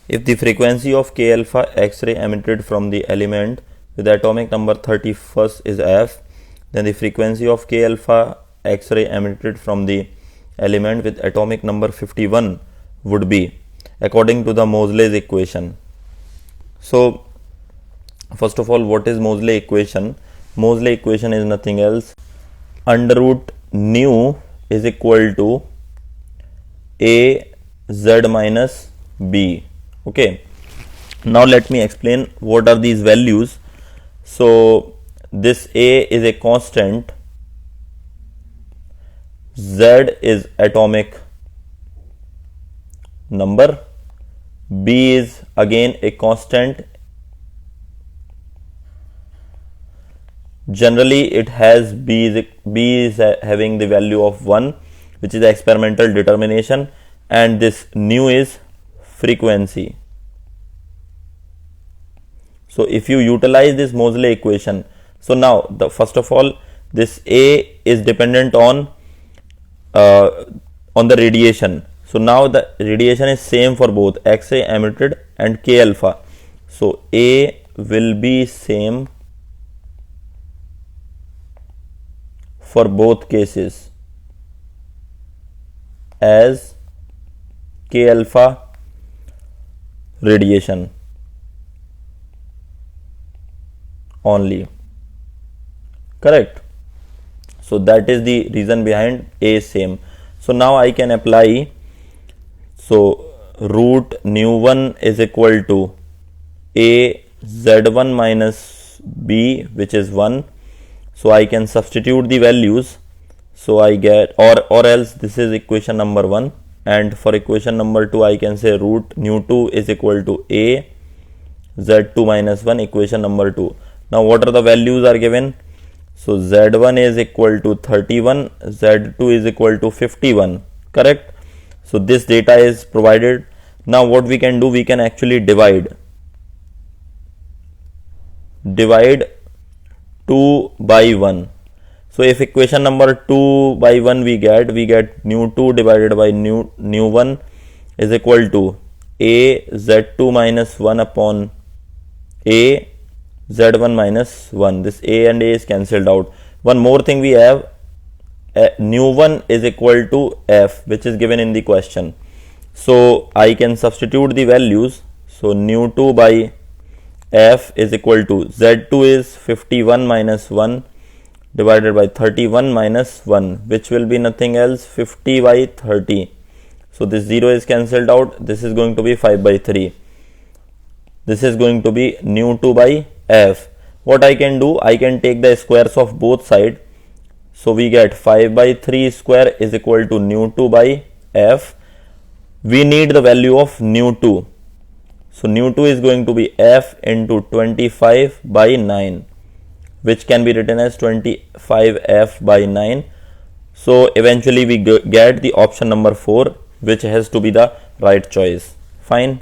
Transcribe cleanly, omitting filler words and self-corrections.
If the frequency of K alpha X-ray emitted from the element with atomic number 31st is f, then the frequency of K alpha X-ray emitted from the element with atomic number 51 would be according to the Moseley's equation. So first of all, what is Moseley equation? Moseley equation is nothing else. Under root nu is equal to a z minus b. Okay, now let me explain what are these values. So this a is a constant, z is atomic number, b is again a constant. Generally it has b is having the value of 1, which is the experimental determination, and this nu is frequency. So if you utilize this Moseley equation, so now first of all, this a is dependent on the radiation. So now the radiation is same for both X-ray emitted and K alpha. So a will be same for both cases as K alpha radiation only, correct? So that is the reason behind a same. So now I can apply, so root nu 1 is equal to a z1 minus b, which is 1. So I can substitute the values, so I get, or else this is equation number 1, and for equation number 2 I can say root nu 2 is equal to a z2 minus 1, equation number 2. Now what are the values are given? So z1 is equal to 31, z2 is equal to 51, correct? So this data is provided. Now what we can do, we can actually divide 2 by 1. So if equation number 2 by 1 we get nu 2 divided by nu 1 is equal to a z2 minus 1 upon a z1 minus 1. This a and a is cancelled out. One more thing we have, nu 1 is equal to f, which is given in the question. So I can substitute the values. So nu 2 by f is equal to z2 is 51 minus 1 divided by 31 minus 1, which will be nothing else 50 by 30. So this 0 is cancelled out. This is going to be 5 by 3. This is going to be nu 2 by f. What I can do, I can take the squares of both sides. So we get 5 by 3 square is equal to nu 2 by f. We need the value of nu 2. So nu 2 is going to be f into 25 by 9, which can be written as 25f by 9. So eventually we get the option number 4, which has to be the right choice. Fine.